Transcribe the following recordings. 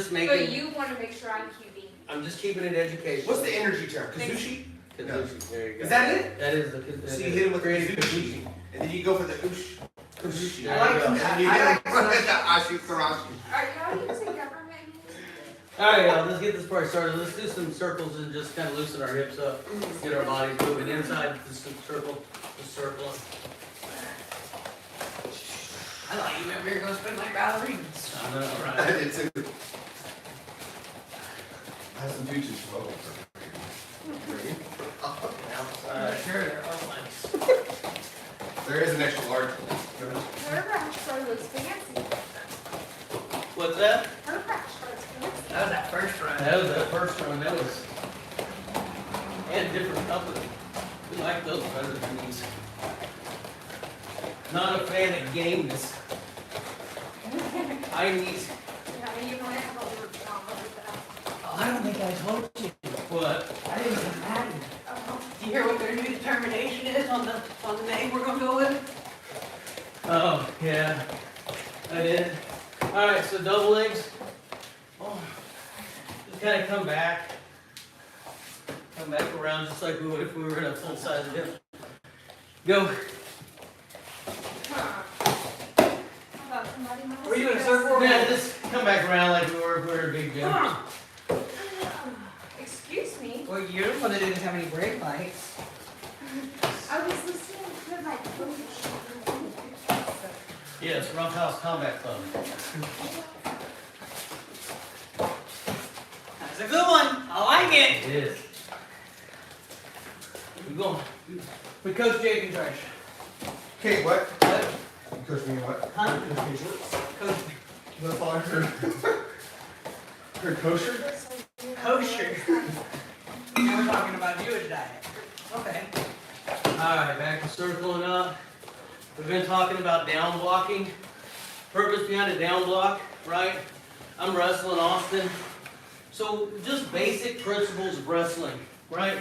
just making. But you want to make sure I'm QB. I'm just keeping it educational. What's the energy term? Kazushi? Kazushi. No. There you go. Is that it? That is the. So you hit him with Kazushi, and then you go for the oosh. Kazushi. There you go. And you hit him with the Ashi Karashi. Alright, how do you say government? Alright, y'all, let's get this part started. Let's do some circles and just kind of loosen our hips up. Get our bodies moving inside the circle. Just circle. I thought you were going to spend my ballerinas. I know, I right? did too. I have some futures for both. Sure, there are legs. There is an extra large. Her crash started was fancy. What's that? Her crash started fancy. That was that first run. That was the first one. That was. And different company. We like those better than these. Not a fan of gameness. I need. Yeah, you want to have a little drama with that. I don't think I told you. What? I didn't even add it. Do you hear what their new determination is on the name we're going to go with? Oh, yeah. I did. Alright, so double legs. Oh. Just kind of come back. Come back around just like we would if we were in a full size hip. Go. Were you in a circle? Yeah, just come back around like we were if we were in a big gym. Excuse me. Well, you're the one that didn't have any brake lights. I was listening to my coach. Yes, Rough House Combat Club. That's a good one. I like it. It is. Keep going. We coach Jake and Trish. Okay, what? What? You coach me in what? Huh? Coach. You want to follow her kosher? Kosher. Now we're talking about Jewish diet. Okay. Alright, back to circling up. We've been talking about down blocking. Purpose behind a down block, right? I'm wrestling Austin. So just basic principles of wrestling, right?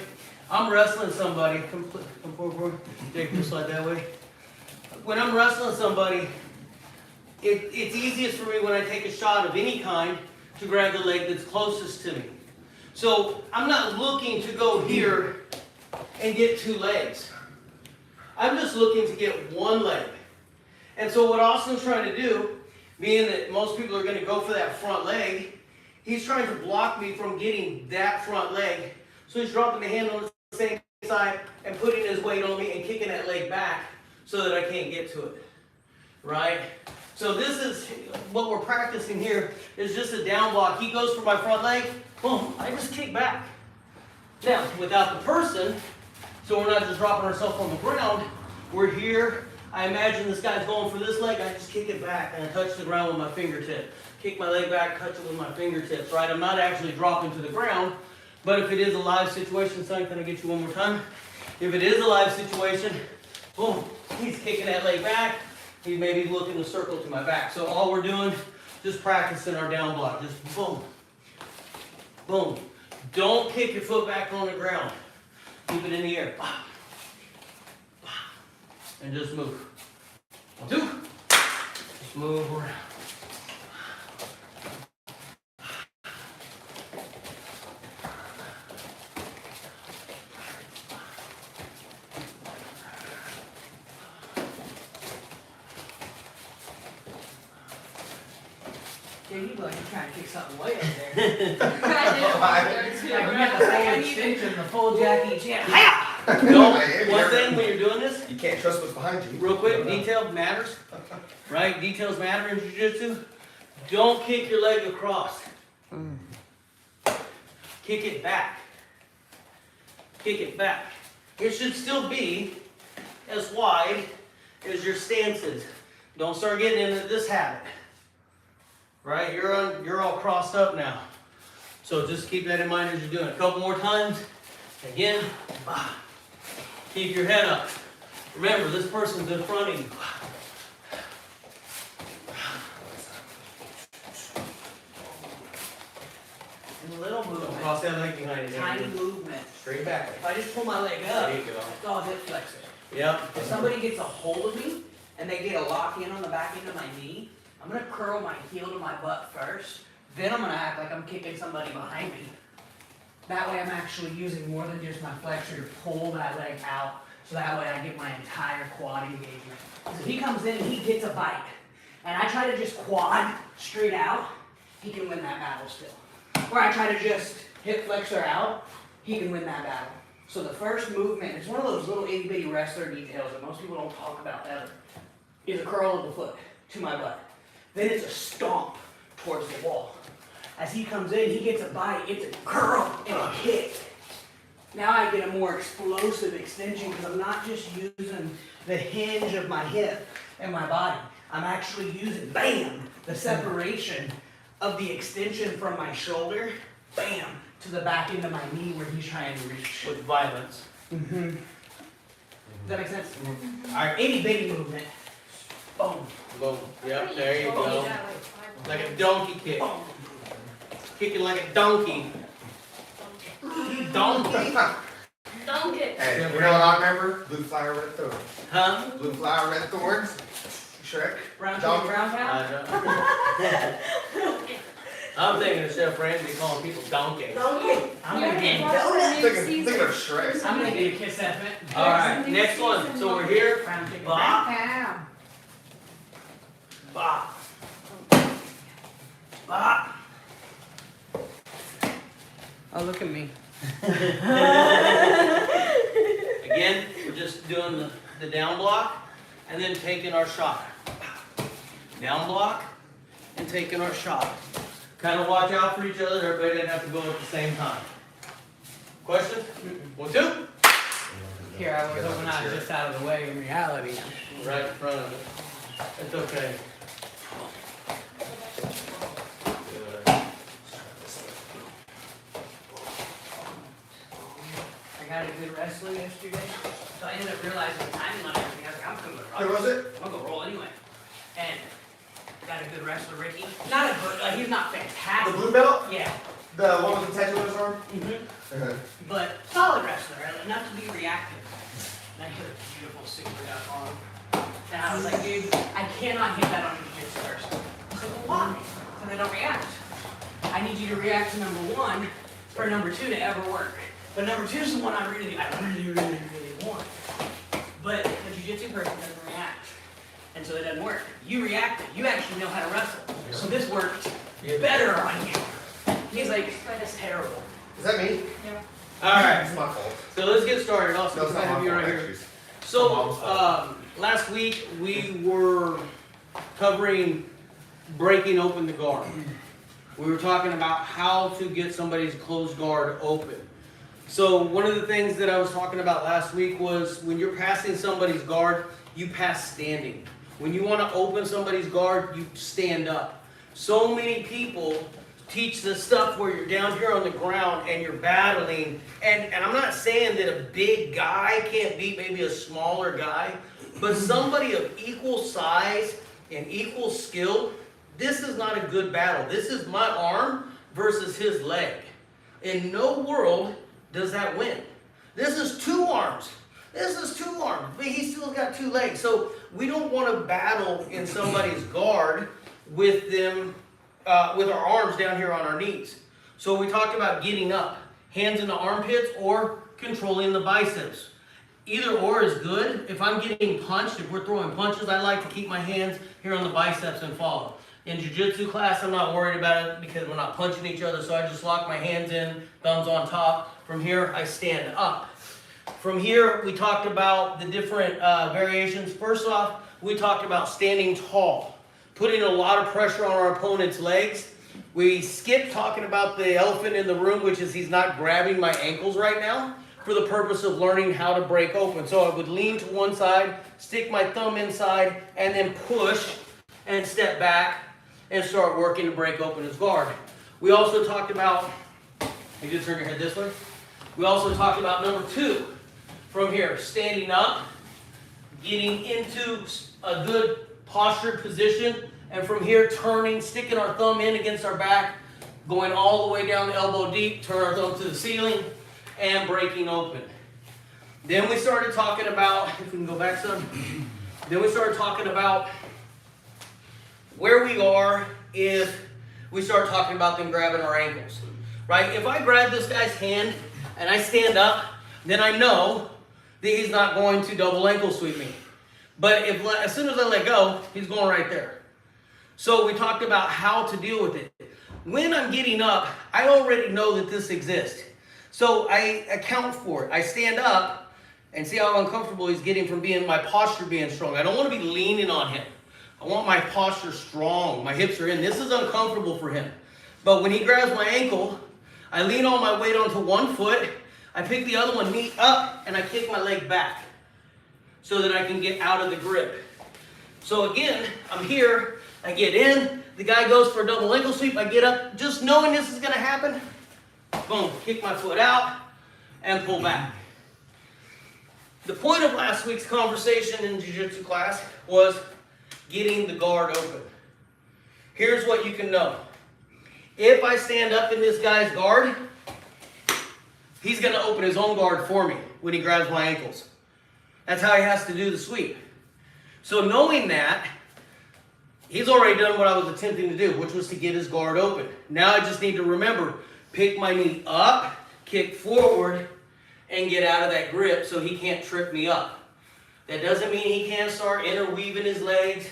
I'm wrestling somebody. Come forward. Jake, can you slide that way? When I'm wrestling somebody, it's easiest for me when I take a shot of any kind to grab the leg that's closest to me. So I'm not looking to go here and get two legs. I'm just looking to get one leg. And so what Austin's trying to do, being that most people are going to go for that front leg, he's trying to block me from getting that front leg. So he's dropping the hand on the same side and putting his weight on me and kicking that leg back so that I can't get to it. Right? So this is what we're practicing here is just a down block. He goes for my front leg, boom, I just kick back. Now, without the person, so we're not just dropping ourselves on the ground, we're here. I imagine this guy's going for this leg, I just kick it back and I touch the ground with my fingertip. Kick my leg back, touch it with my fingertips, right? I'm not actually dropping to the ground, but if it is a live situation, son, can I get you one more time? If it is a live situation, boom, he's kicking that leg back. He's maybe looking to circle to my back. So all we're doing, just practicing our down block. Just boom, boom. Don't kick your foot back on the ground. Keep it in the air. And just move. 1, 2. Just move around. Yeah, you like you're trying to kick something way up there. I did Like one you there got too. the full extension, the full Jackie Chan. One thing when you're doing this, You can't trust what's behind you. real quick, detail matters, right? Details matter in Jiu-Jitsu. Don't kick your leg across. Kick it back. Kick it back. It should still be as wide as your stance is. Don't start getting into this habit. Right? You're all crossed up now. So just keep that in mind as you're doing it. A couple more times. Again. Keep your head up. Remember, this person's in front of you. And a little movement. Cross that leg behind you. Tiny movement. Straight back. If I just pull my leg up, There you go. it's all hip flexor. Yep. If somebody gets a hold of me and they get a lock in on the back end of my knee, I'm going to curl my heel to my butt first, Then I'm gonna act like I'm kicking somebody behind me. That way I'm actually using more than just my flexor to pull that leg out, so that way I get my entire quad engagement. So if he comes in and he gets a bite, and I try to just quad straight out, he can win that battle still. Or I try to just hip flexor out, he can win that battle. So the first movement, it's one of those little itty bitty wrestler details that most people don't talk about ever, is a curl of the foot to my butt. Then it's a stomp towards the wall. As he comes in, he gets a bite, it's a curl and a kick. Now I get a more explosive extension because I'm not just using the hinge of my hip and my body. I'm actually using, bam, the separation of the extension from my shoulder, bam, to the back end of my knee where he's trying to reach. With violence. Mm-hmm. Does that make sense? Alright, Itty bitty movement. Boom. boom. Yep, there you Oh, go. yeah, like Like a donkey kick. Boom. Kicking like a donkey. Donkey. Don't get. Hey, you know what I remember? Blue flower, red thorns. Huh? Blue flower, red thorns. Shrek. Brown Dog. chicken, brown cow? I don't. I'm thinking instead of Randy calling people donkey. I'm gonna get Think of Shrek. I'm gonna get a kiss that fit. Alright, next one. So we're here. Brown chicken, Bop. brown cow. Bop. Bop. Oh, look at me. Again, we're just doing the down block and then taking our shot. Down block and taking our shot. Kind of watch out for each other. Everybody doesn't have to go at the same time. Questions? 1, 2. Here I was hoping I was just out of the way in reality. Right in front of it. It's okay. I got a good wrestler yesterday, so I ended up realizing the timing on everything. I was like, I'm gonna Who roll. was it? I'm gonna roll anyway. And got a good wrestler, Ricky. Not a good, he's not The fantastic. blue belt? Yeah. The one with the tattoo on his arm? Mm-hmm. But solid wrestler, enough to be reactive. And I hit a beautiful super up on him. And I was like, dude, I cannot hit that on a jiu-jitsu person. I was like, well, why? So they don't react. I need you to react to number 1 for number 2 to ever work. But number 2 is the one I really want. But the jiu-jitsu person doesn't react. And so it doesn't work. You reacted. You actually know how to wrestle. So this worked better on you. He's like, that's terrible. Is that me? Alright, It's my fault. so let's get started. No, Also, it's not I have my you fault, right here. actually. So, last week we were covering breaking open the guard. We were talking about how to get somebody's closed guard open. So one of the things that I was talking about last week was when you're passing somebody's guard, you pass standing. When you want to open somebody's guard, you stand up. So many people teach this stuff where you're down here on the ground and you're battling. And I'm not saying that a big guy can't beat maybe a smaller guy, but somebody of equal size and equal skill, this is not a good battle. This is my arm versus his leg. In no world does that win. This is 2 arms. This is 2 arms, but he's still got 2 legs. So we don't want to battle in somebody's guard with them, with our arms down here on our knees. So we talked about getting up, hands in the armpits or controlling the biceps. Either or is good. If I'm getting punched, if we're throwing punches, I like to keep my hands here on the biceps and follow. In jiu-jitsu class, I'm not worried about it because we're not punching each other, so I just lock my hands in, thumbs on top. From here, I stand up. From here, we talked about the different variations. First off, we talked about standing tall, putting a lot of pressure on our opponent's legs. We skipped talking about the elephant in the room, which is he's not grabbing my ankles right now, for the purpose of learning how to break open. So I would lean to one side, stick my thumb inside, and then push and step back and start working to break open his guard. We also talked about, you just turn your head this way. We also talked about number 2, from here, standing up, getting into a good postured position, and from here turning, sticking our thumb in against our back, going all the way down the elbow deep, turn our thumb to the ceiling, and breaking open. Then we started talking about, if we can go back some, then we started talking about where we are if we start talking about them grabbing our ankles, right? If I grab this guy's hand and I stand up, then I know that he's not going to double ankle sweep me. But as soon as I let go, he's going right there. So we talked about how to deal with it. When I'm getting up, I already know that this exists. So I account for it. I stand up and see how uncomfortable he's getting from my posture being strong. I don't want to be leaning on him. I want my posture strong. My hips are in. This is uncomfortable for him. But when he grabs my ankle, I lean all my weight onto one foot. I pick the other one knee up and I kick my leg back so that I can get out of the grip. So again, I'm here. I get in. The guy goes for a double ankle sweep. I get up. Just knowing this is going to happen, boom, kick my foot out and pull back. The point of last week's conversation in Jiu-Jitsu class was getting the guard open. Here's what you can know. If I stand up in this guy's guard, he's going to open his own guard for me when he grabs my ankles. That's how he has to do the sweep. So knowing that, he's already done what I was attempting to do, which was to get his guard open. Now I just need to remember, pick my knee up, kick forward, and get out of that grip so he can't trip me up. That doesn't mean he can't start interweaving his legs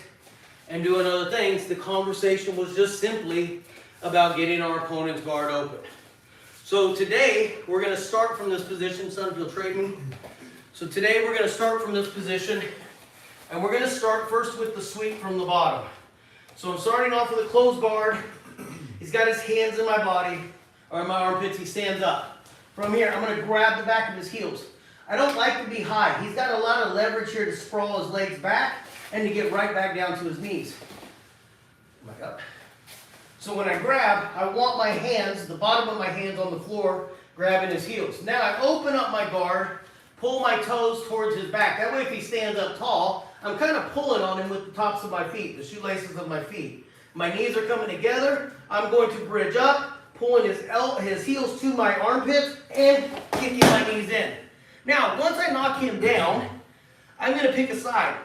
and doing other things. The conversation was just simply about getting our opponent's guard open. So today, we're going to start from this position. Son, if you'll trade me. So today, we're going to start from this position. And we're going to start first with the sweep from the bottom. So I'm starting off with a closed guard. He's got his hands in my body, or in my armpits. He stands up. From here, I'm going to grab the back of his heels. I don't like to be high. He's got a lot of leverage here to sprawl his legs back and to get right back down to his knees. Back up. So when I grab, I want my hands, the bottom of my hands on the floor, grabbing his heels. Now I open up my guard, pull my toes towards his back. That way if he stands up tall, I'm kind of pulling on him with the tops of my feet, the shoelaces of my feet. My knees are coming together. I'm going to bridge up, pulling his heels to my armpits and kicking my knees in. Now, once I knock him down, I'm going to pick a side.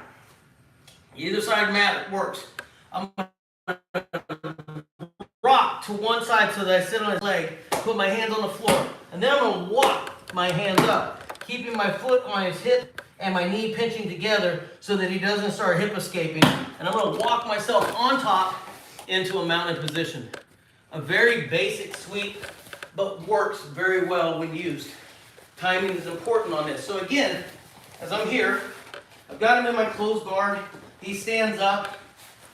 Either side works. I'm going to rock to one side so that I sit on his leg, put my hands on the floor, and then I'm going to walk my hands up, keeping my foot on his hip and my knee pinching together so that he doesn't start hip escaping. And I'm going to walk myself on top into a mounted position. A very basic sweep, but works very well when used. Timing is important on this. So again, as I'm here, I've got him in my closed guard. He stands up.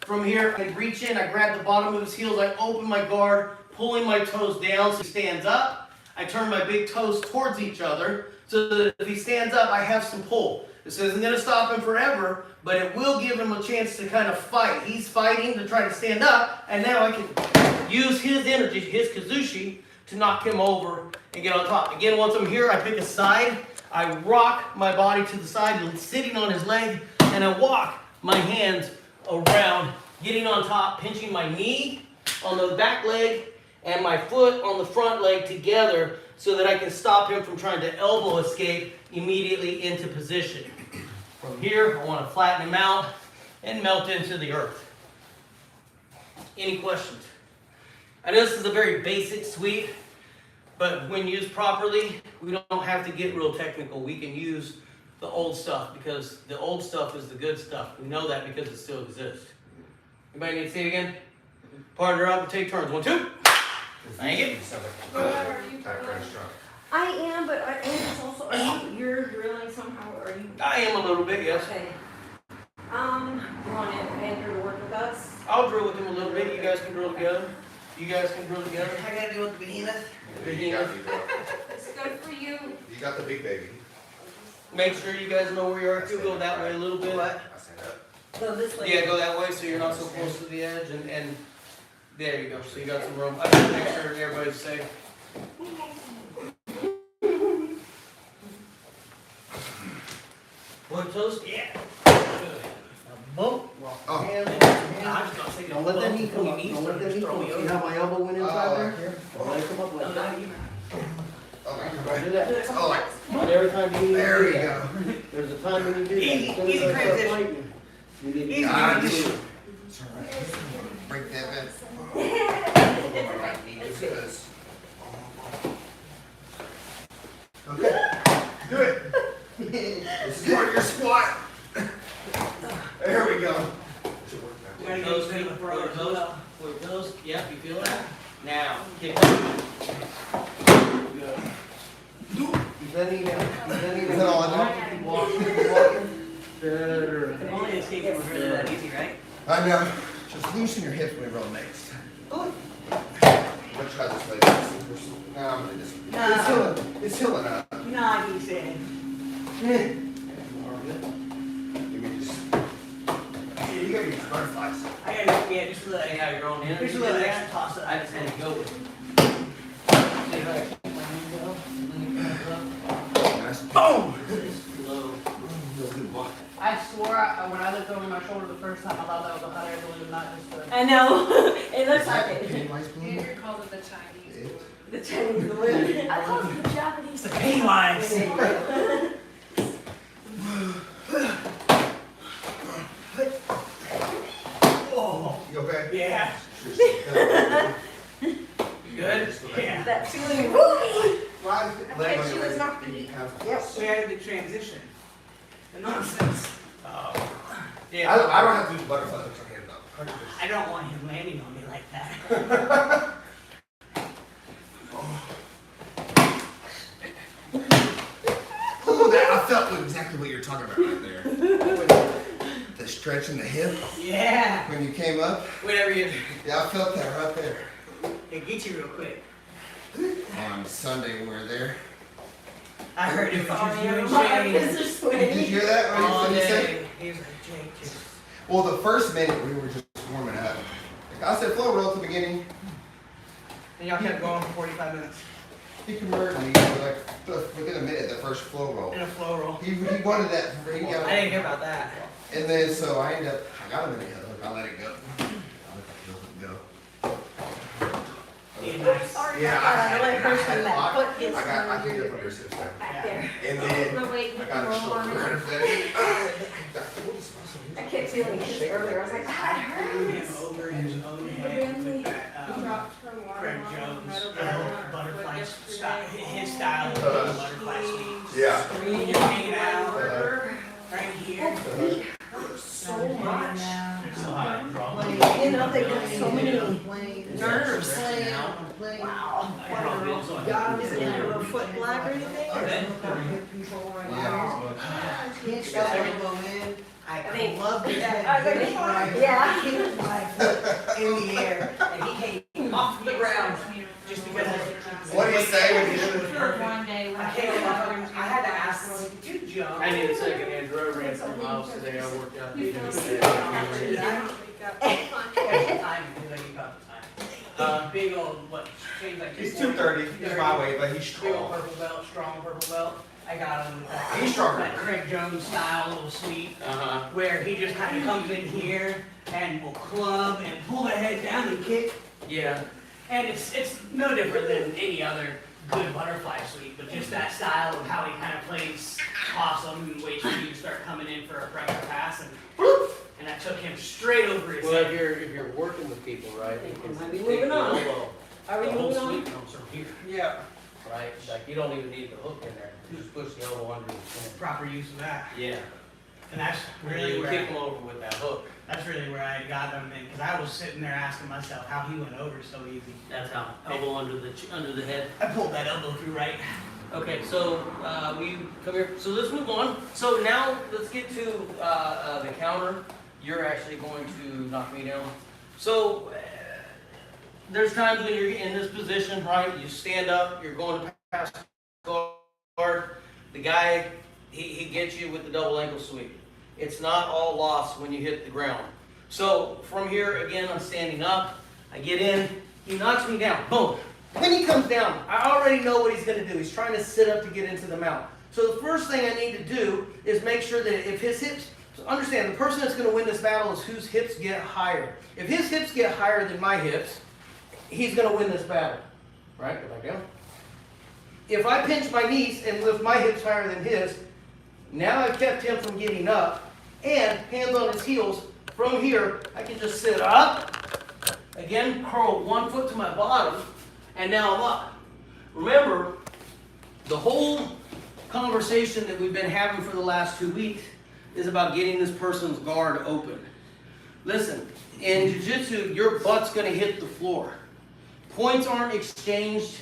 From here, I reach in, I grab the bottom of his heels, I open my guard, pulling my toes down so he stands up. I turn my big toes towards each other so that if he stands up, I have some pull. This isn't going to stop him forever, but it will give him a chance to kind of fight. He's fighting to try to stand up, and now I can use his energy, his kazushi, to knock him over and get on top. Again, once I'm here, I pick a side. I rock my body to the side, sitting on his leg, and I walk my hands around, getting on top, pinching my knee on the back leg and my foot on the front leg together so that I can stop him from trying to elbow escape immediately into position. From here, I want to flatten him out and melt into the earth. Any questions? I know this is a very basic sweep, but when used properly, we don't have to get real technical. We can use the old stuff because the old stuff is the good stuff. We know that because it still exists. Anybody need to say it again? Partner up and take turns. 1, 2. Thank you. Are you I am, but I am also, you're drilling somehow, or are you? I am a little bit, yes. Okay. You want Andrew to work with us? I'll drill with him a little bit. You guys can drill together. You guys can drill together. I gotta do with the behemoth. It's good for you. You got the big baby. Make sure you guys know where you are. Too. Go that way a little bit. I stand up. Go this way. Yeah, go that way so you're not so close to the edge. And there you go. So you got some room. I just make sure everybody's safe. One toast? Yeah. Good. Now, boom. Oh. Hands. I was gonna say, Don't let that knee come up. Don't let that knee come up. See how my elbow went inside there? Here. Don't let it come up like that. Oh, Do that. oh, And every time you need there to we do that, go. there's a time when you do that. Easy, As soon as easy I start transition. fighting, you need to Easy transition. do it. Break that bit. my okay. right knee It's just good. because. Okay, do it. This is part of your squat. There we go. Should work now. We gotta get Toes, to the feet, front forward as toes, well. forward toes. Yep, you feel that? Now, kick. Is that all I do? Better. If only escaping was really that easy, right? I know. Just loosen your hips when you roll next. I'm gonna try this way. No, I'm gonna just. No. It's healing. It's healing up. Nah, he said. Give me just. Yeah, you gotta use butterflies. I gotta, yeah, just a little, Hey, how you're going in? just a little extra toss up. I just had to go with it. Nice. Boom! Low. I swore when I looked over my shoulder the first time, I thought that was a hot air balloon, not just a. I know. It looks like it. Pennywise balloon? Andrew called it the Chinese balloon. The Chinese balloon. I call it the Japanese. It's a Pennywise. Oh, you okay? Yeah. You good? Yeah. That feeling. Woo! Leg Okay, on she your was leg. not Give me half. Yep. We had the transition. The nonsense. Yeah. I don't have to do the butterflies. It's okay enough. I don't want him landing on me like that. Oh, that I felt exactly what you're talking about right there. The stretch in the hip Yeah. when you came up. Whatever you. Yeah, I felt that right there. It gets you real quick. On Sunday when we were there. I heard it was just you and My Shane. arms are Did you sweaty. hear that? All What you said? day. He was like, Jake, just. Well, the first minute we were just warming up. Like I said, flow roll at the beginning. And y'all kept going for 45 minutes He converted me like within a minute. The first flow roll. in a flow roll. He wanted that. He got I didn't hear about that. And then so I ended up. I got him in the hill. I let it go. I let the hill go. Being nice. Sorry Yeah, about that. I I let her had from a that lot. foot gets I on can get your up under six there. back there. And then No, wait, I got a roll on shoulder. it. I kept feeling it earlier. I was like, that Threw him hurts. over his own head with that Craig Jones butterfly style, his style of butterfly sweep. Yeah. When you're hanging out right here. So much. So high. Draw. You know, they got so many nerves. Wow. God, is your foot black or anything? I love it. Yeah. He was my foot in the air, and he came off the ground just because What do you say when you do it? I came off, I had to ask, did you jump? I need a second, Andrew. I ran 3 miles today. I worked out. Every time, because I keep up the time. Big old, what, changed like. He's 230. He's my weight, but he's Big old strong. purple belt, strong purple belt. I got him with that. He's stronger. That Craig Jones style little sweep, where he just kind of comes in here and will club and pull the head down and kick. Yeah. And it's no different than any other good butterfly sweep, but just that style of how he kind of plays awesome and waits for you to start coming in for a pressure pass and whoop, and I took him straight over his Well, head. if you're working with people, right, you can Might be take moving the on. elbow. Are we The whole moving on? sweep comes from here, Yeah. right? Like, you don't even need the hook in there. You just push the elbow under the chin. Proper use of that, Yeah. and that's Really, really you where kick them over with that hook. that's really where I got him in, because I was sitting there asking myself how he went over so easy. That's how. Elbow under the head. I pulled that elbow through right. Okay, so we come here. So let's move on. So now let's get to the counter. You're actually going to knock me down. So there's times when you're in this position, right? You stand up. You're going to pass guard. The guy, he gets you with the double ankle sweep. It's not all lost when you hit the ground. So from here again, I'm standing up. I get in. He knocks me down. Boom. When he comes down, I already know what he's going to do. He's trying to sit up to get into the mount. So the first thing I need to do is make sure that if his hips, understand, the person that's going to win this battle is whose hips get higher. If his hips get higher than my hips, he's going to win this battle. Right? Go back down. If I pinch my knees and lift my hips higher than his, now I've kept him from getting up, and hands on his heels, from here, I can just sit up, Again, curl one foot to my bottom, and now I'm up. Remember, the whole conversation that we've been having for the last 2 weeks is about getting this person's guard open. Listen, in Jiu-Jitsu, your butt's gonna hit the floor. Points aren't exchanged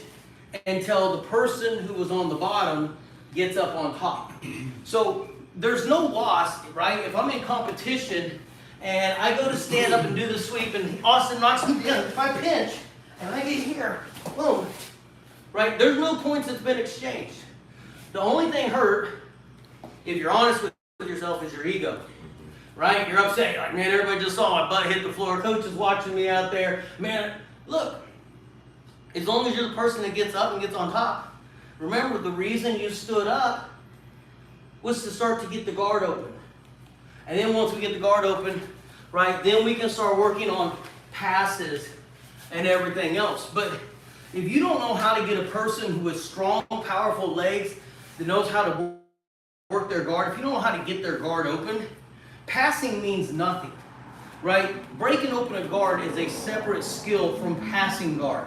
until the person who was on the bottom gets up on top. So there's no loss, right? If I'm in competition and I go to stand up and do the sweep and Austin knocks me down, if I pinch and I get here, boom, right? There's no points that's been exchanged. The only thing hurt, if you're honest with yourself, is your ego, right? You're upset. You're like, man, everybody just saw my butt hit the floor. Coach is watching me out there. Man, look, as long as you're the person that gets up and gets on top. Remember, the reason you stood up was to start to get the guard open. And then once we get the guard open, right, then we can start working on passes and everything else. But if you don't know how to get a person who has strong, powerful legs, that knows how to work their guard, if you don't know how to get their guard open, passing means nothing, right? Breaking open a guard is a separate skill from passing guard.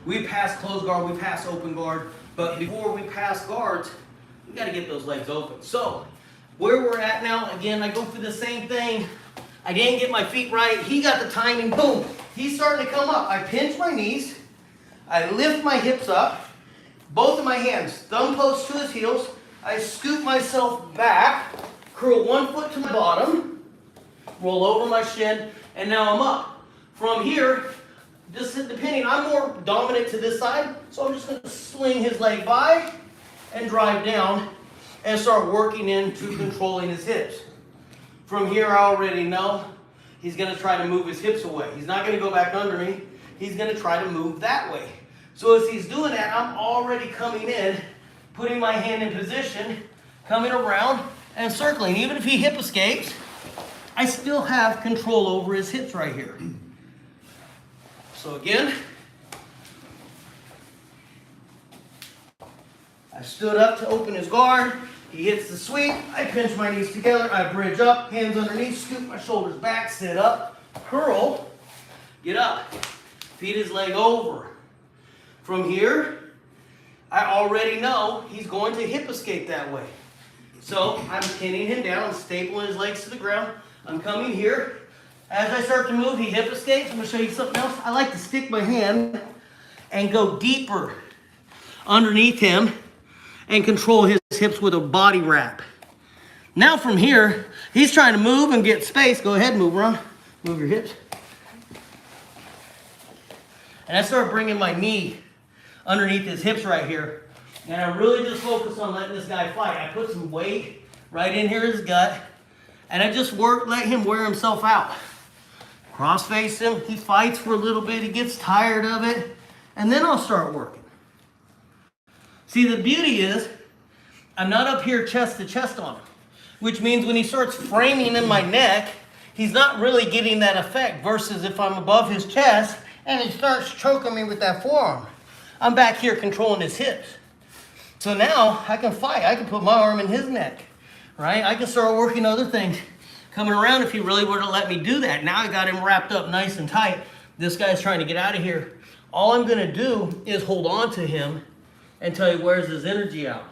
We pass closed guard, we pass open guard, but before we pass guards, we got to get those legs open. So where we're at now, again, I go through the same thing. I didn't get my feet right. He got the timing, boom. He's starting to come up. I pinch my knees. I lift my hips up. Both of my hands, thumb post to his heels. I scoop myself back, curl one foot to my bottom, roll over my shin, and now I'm up. From here, just depending, I'm more dominant to this side, so I'm just going to sling his leg by and drive down and start working into controlling his hips. From here, I already know he's going to try to move his hips away. He's not going to go back under me. He's going to try to move that way. So as he's doing that, I'm already coming in, putting my hand in position, coming around and circling. Even if he hip escapes, I still have control over his hips right here. So again, I stood up to open his guard. He hits the sweep. I pinch my knees together. I bridge up, hands underneath, scoop my shoulders back, sit up, curl, get up, feed his leg over. From here, I already know he's going to hip escape that way. So I'm pinning him down, stapling his legs to the ground. I'm coming here. As I start to move, he hip escapes. I'm going to show you something else. I like to stick my hand and go deeper underneath him and control his hips with a body wrap. Now from here, he's trying to move and get space. Go ahead, move around. Move your hips. And I start bringing my knee underneath his hips right here. And I really just focus on letting this guy fight. I put some weight right in here in his gut. And I just let him wear himself out. Cross face him. He fights for a little bit. He gets tired of it. And then I'll start working. See, the beauty is, I'm not up here chest to chest on him. Which means when he starts framing in my neck, he's not really getting that effect. Versus if I'm above his chest and he starts choking me with that forearm. I'm back here controlling his hips. So now I can fight. I can put my arm in his neck. Right? I can start working other things. Coming around if he really would have let me do that. Now I got him wrapped up nice and tight. This guy's trying to get out of here. All I'm going to do is hold on to him until he wears his energy out.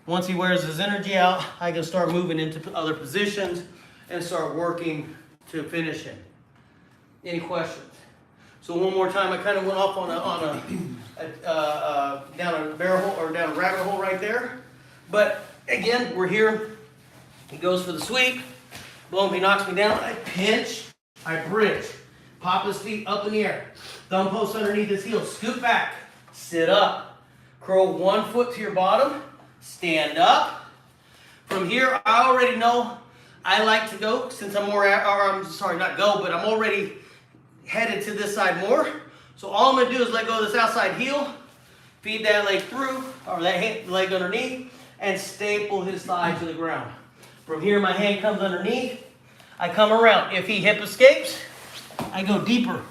Once he wears his energy out, I can start moving into other positions and start working to finish him. Any questions? So one more time, I kind of went off on down a barrel hole or down a rabbit hole right there. But again, we're here. He goes for the sweep. Boom, he knocks me down. I pinch. I bridge. Pop his feet up in the air. Thumb post underneath his heels. Scoot back. Sit up. Curl one foot to your bottom. Stand up. From here, I already know I like to go since I'm I'm already headed to this side more. So all I'm going to do is let go of this outside heel. Feed that leg through, or that leg underneath, and staple his thigh to the ground. From here, my hand comes underneath. I come around. If he hip escapes, I go deeper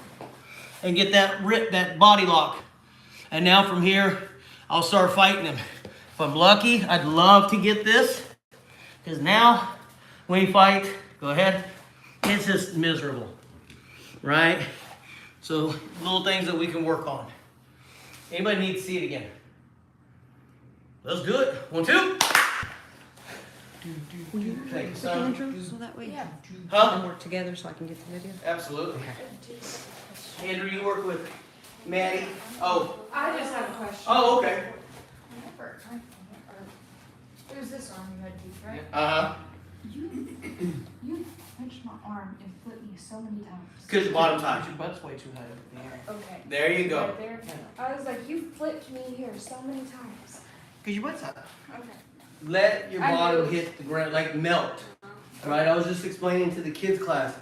and get that body lock. And now from here, I'll start fighting him. If I'm lucky, I'd love to get this. Because now, when you fight, go ahead, it's just miserable. Right? So little things that we can work on. Anybody need to see it again? Let's do it. 1, 2. Will you Thank you, put son. Andrew, so that way Huh? we work together so I can get the video? Absolutely. Andrew, you work with Maddie? Oh. I just have a question. Oh, okay. It was this arm you had to do, right? Uh-huh. You pinched my arm and flipped me so many times. Because your bottom time. Your butt's way too high up in the air. Okay. There you go. Right there. I was like, you flipped me here so many times. Because your butt's up. Okay. Let your I bottom do. hit the ground, like melt. Right? I was just explaining to the kids class.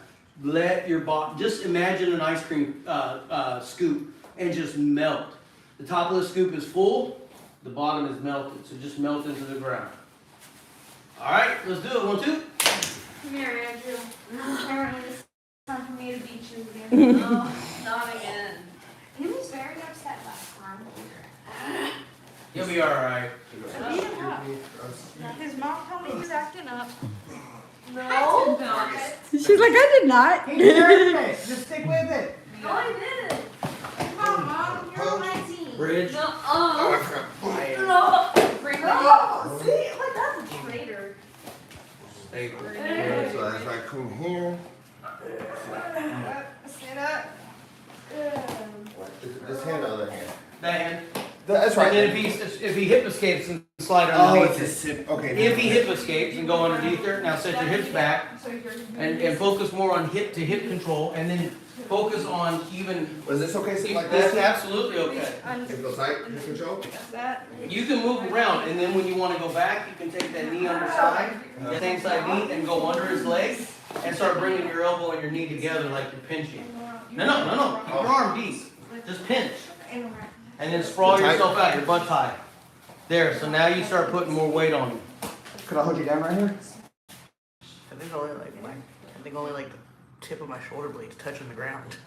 Let your bottom, just imagine an ice cream scoop and just melt. The top of the scoop is full, the bottom is melted. So just melt into the ground. All right, let's do it. 1, 2. Come here, Andrew. Apparently it's time for me to beat you again. Oh, not again. He was very upset last time. You'll be all right. I beat him up. His mom told me he was acting up. No. She's like, I did not. Just stick with it. No, I didn't. Come on, Mom. You're on my team. Bridge. No. Oh, No. Bring me up. See? Like, that's a traitor. Stay. So as I come here, Stand up. this hand, other hand. That hand. That's And then if he hip escapes and slide Oh, underneath it's it. a okay. If he hip escapes and go underneath her, now set your hips back and focus more on hip to hip control and then focus on even, Was this okay? Something like that's this? absolutely okay. It feels tight. You control. That. You can move around and then when you want to go back, you can take that knee on your side, the same side knee and go under his leg and start bringing your elbow and your knee together like you're pinching. No. Keep your arm deep. Just pinch. And then sprawl yourself out, your butt high. There, so now you start putting more weight on him. Could I hold you down right here? I think only like the tip of my shoulder blades touching the ground.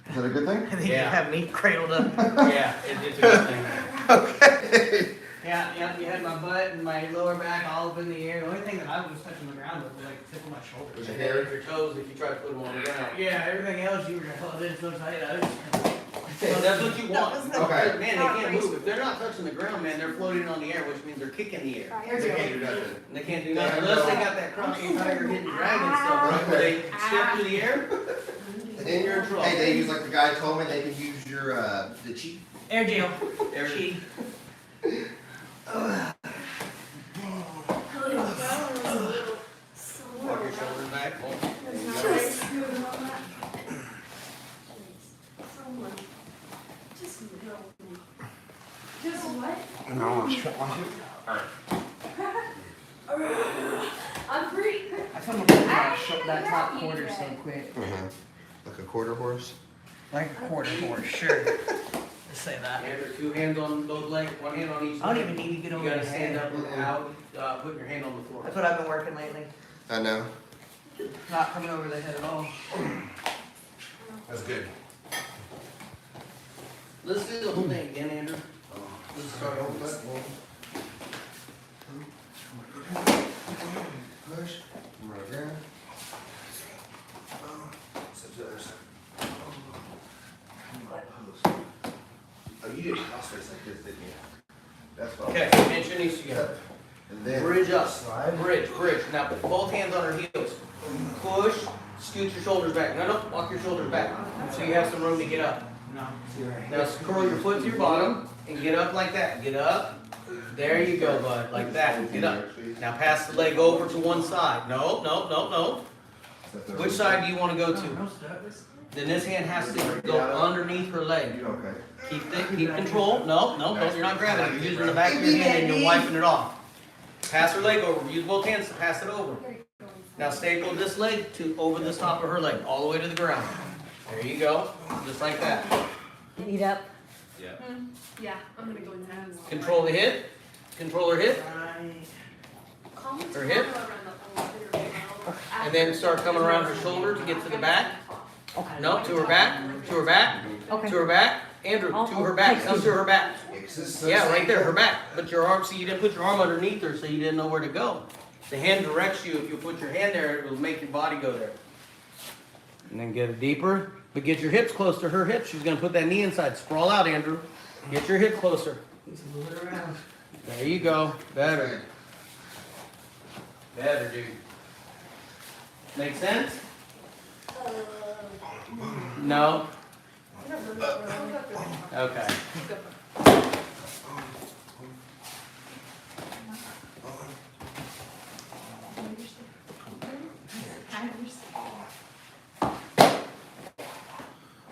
Is that a good thing? I think Yeah. you have me cradled up. Yeah, it's a good thing. Okay. Yeah, you had my butt and my lower back all up in the air. The only thing that I was touching the ground with was like the tip of my shoulder. Was And your then hair? your toes if you try to put them on the ground. Yeah, everything else you were held in so tight. I was just So that's what you want. Okay. Man, they can't move. If they're not touching the ground, man, they're floating on the air, which means they're kicking the air. They can't do nothing. And they can't do nothing unless they got that crouching tiger hidden dragon stuff, right? Where they step through the air, then you're in trouble. Hey, they use like the guy told me they can use your the cheek. air gel. Air- Cheat. Walk your shoulders back. Just what? No, I'm free. I told him to shut that top quarter so quick. Like a quarter horse. Like a quarter horse, sure. Let's say that. Andrew, 2 hands on both legs, 1 hand on each I don't leg. even need to get You over gotta the stand head. up and out, put your hand on the floor. That's what I've been working lately. I know. Not coming over the head at all. That's good. Let's do the whole thing again, Andrew. Let's start over. Push. Right there. Step to the other side. Oh, you did crossface like this, didn't you? That's what. Okay, pinch your knees together. And then Bridge up. slide. Bridge. Now put both hands on her heels. Push, scoot your shoulders back. No, walk your shoulders back. So you have some room to get up. No. Now curl your foot to your bottom and get up like that. Get up. There you go, bud. Like that. Get up. Now pass the leg over to one side. No. Which side do you want to go to? Then this hand has to go underneath her leg. You okay? Keep control. No, you're not grabbing it. You're using the back of your hand and you're wiping it off. Pass her leg over. Use both hands to pass it over. Now staple this leg to over the top of her leg, all the way to the ground. There you go. Just like that. Eat up. Yeah, I'm gonna go in that. Control the hip. Control her hip. Her hip. And then start coming around her shoulder to get to the back. Okay. No, to her back. To her back. Okay. To her back. Andrew, to her back. Come to her back. Yeah, right there, her back. But your arm, see, you didn't put your arm underneath her, so you didn't know where to go. The hand directs you. If you put your hand there, it will make your body go there. And then get it deeper. But get your hips close to her hips. She's gonna put that knee inside. Sprawl out, Andrew. Get your hip closer. He's moving around. There you go. Better. Better, dude. Make sense? No? Okay.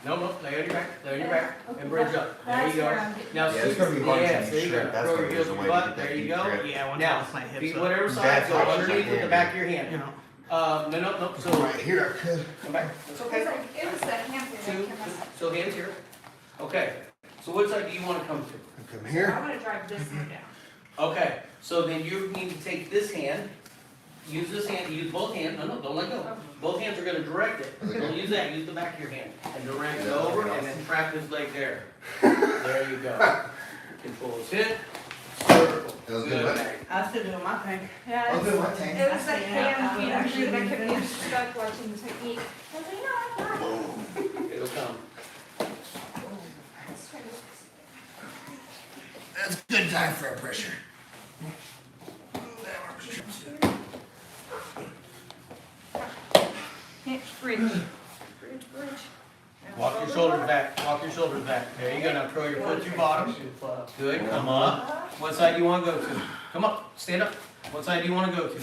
No, lay on your back, and bridge up. There you go. Now, Yeah, it's gonna be hard yes, to there you go. shrink. That's Throw gonna your be heels the to way your to butt. get that There you deep go. grip. Yeah, once Now, my hips feet up. whatever side, That's go how she's underneath with the like, back of your hand. You know. No, so, Right here, I could. come back. That's okay. It was the hamper that Two, came up. so hands here. Okay, so what side do you want to come to? Come I'm here. gonna drive this one down. Okay, so then you need to take this hand, use this hand, use both hands, no, don't let go. Both hands are gonna direct it. Don't use that, use the back of your hand. And direct it over and then trap his leg there. There you go. Control his hip, circle. That was good, Good. right? I still doing my thing. Yeah, I'll do my it thing. was the hand, you know, Actually, that kept me finish. stuck watching the technique. I was like, no, I'm not. It'll come. That's good diaphragm pressure. Bridge. Bridge. Walk your shoulders back, walk your shoulders back. There you go, now throw your foot to bottom. Good, come up. What side do you wanna go to? Come up, stand up. What side do you wanna go to?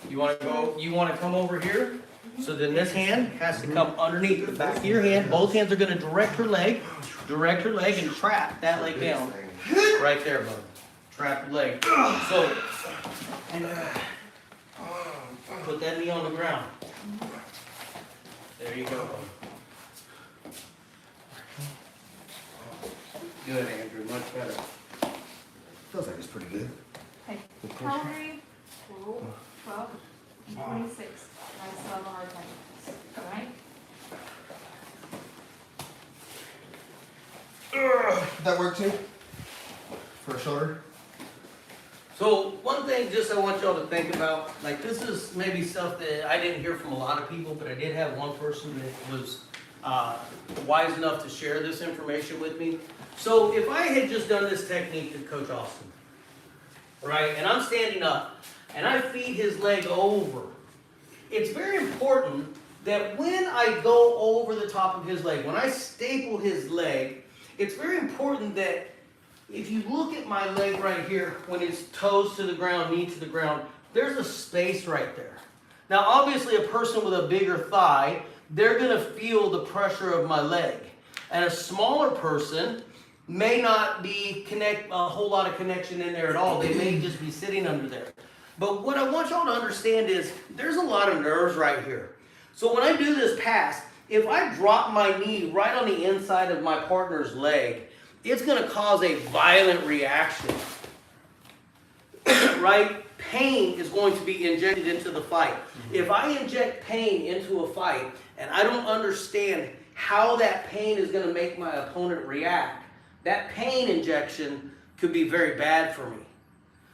You wanna come over here? So then this hand has to come underneath the back of your hand. Both hands are gonna direct her leg and trap that leg down. Right there, bud. Trap your leg. So, put that knee on the ground. There you go, bud. Good, Andrew, much better. Feels like it's pretty good. Hey, calorie, 12, 26. I still have a hard time with this, alright? Did that work too? For a shoulder? So one thing just I want y'all to think about, like this is maybe stuff that I didn't hear from a lot of people, but I did have one person that was wise enough to share this information with me. So if I had just done this technique to Coach Austin, right, and I'm standing up and I feed his leg over, it's very important that when I go over the top of his leg, when I staple his leg, it's very important that if you look at my leg right here, when it's toes to the ground, knee to the ground, there's a space right there. Now obviously a person with a bigger thigh, they're gonna feel the pressure of my leg. And a smaller person may not be a whole lot of connection in there at all. They may just be sitting under there. But what I want y'all to understand is there's a lot of nerves right here. So when I do this pass, if I drop my knee right on the inside of my partner's leg, it's going to cause a violent reaction. Right? Pain is going to be injected into the fight. If I inject pain into a fight and I don't understand how that pain is going to make my opponent react, that pain injection could be very bad for me.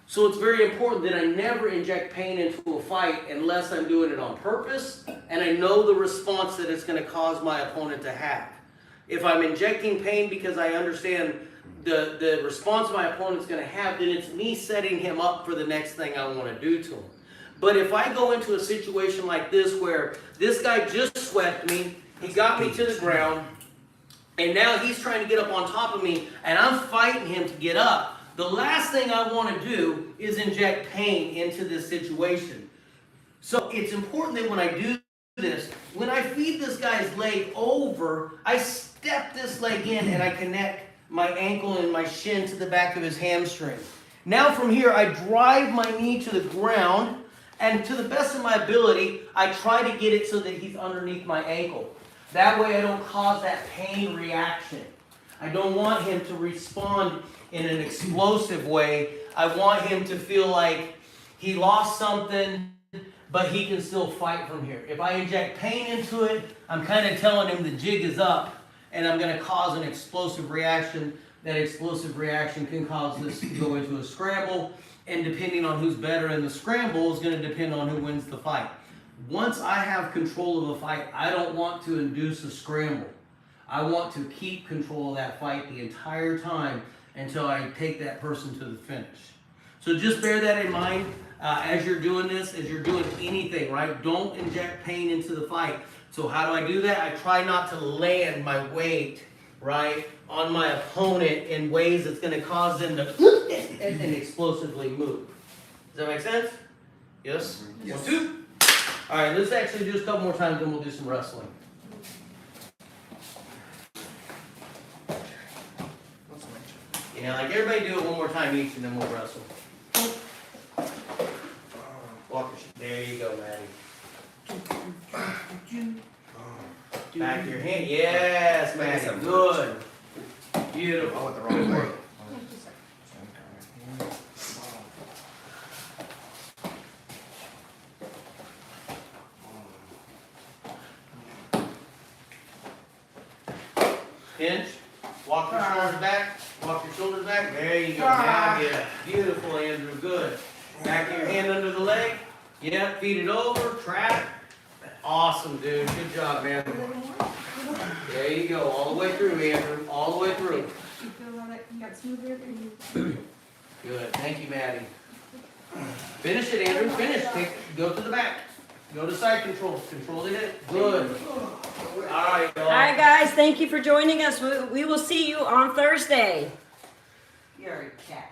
So it's very important that I never inject pain into a fight unless I'm doing it on purpose and I know the response that it's going to cause my opponent to have. If I'm injecting pain because I understand the response my opponent's going to have, then it's me setting him up for the next thing I want to do to him. But if I go into a situation like this where this guy just swept me, he got me to the ground, and now he's trying to get up on top of me, and I'm fighting him to get up, the last thing I want to do is inject pain into this situation. So it's important that when I do this, when I feed this guy's leg over, I step this leg in and I connect my ankle and my shin to the back of his hamstring. Now from here, I drive my knee to the ground, and to the best of my ability, I try to get it so that he's underneath my ankle. That way I don't cause that pain reaction. I don't want him to respond in an explosive way. I want him to feel like he lost something, but he can still fight from here. If I inject pain into it, I'm kind of telling him the jig is up, and I'm going to cause an explosive reaction. That explosive reaction can cause this to go into a scramble, and depending on who's better in the scramble is going to depend on who wins the fight. once I have control of a fight, I don't want to induce a scramble. I want to keep control of that fight the entire time until I take that person to the finish. So just bear that in mind as you're doing this, as you're doing anything, right? Don't inject pain into the fight. So how do I do that? I try not to land my weight, right, on my opponent in ways that's going to cause them to and explosively move. Does that make sense? Yes? Yes. 1, 2. All right, let's actually do this a couple more times, then we'll do some wrestling. Yeah, like everybody do it one more time each, and then we'll wrestle. Walk your, there you go, Maddie. Back to your hand. Yes, Maddie. Good. Beautiful. I went the wrong way. Pinch. Walk your shoulders back. Walk your shoulders back. There you go. Now get it. Beautiful, Andrew. Good. Back of your hand under the leg. Yeah, feed it over. Trap. Awesome, dude. Good job, man. There you go. All the way through, Andrew. All the way through. You feel that you got smooth grip and you. Good. Thank you, Maddie. Finish it, Andrew. Finish. Go to the back. Go to side control. Control the hip. Good. All right, y'all. All right, guys, thank you for joining us. We will see you on Thursday. You're a cat.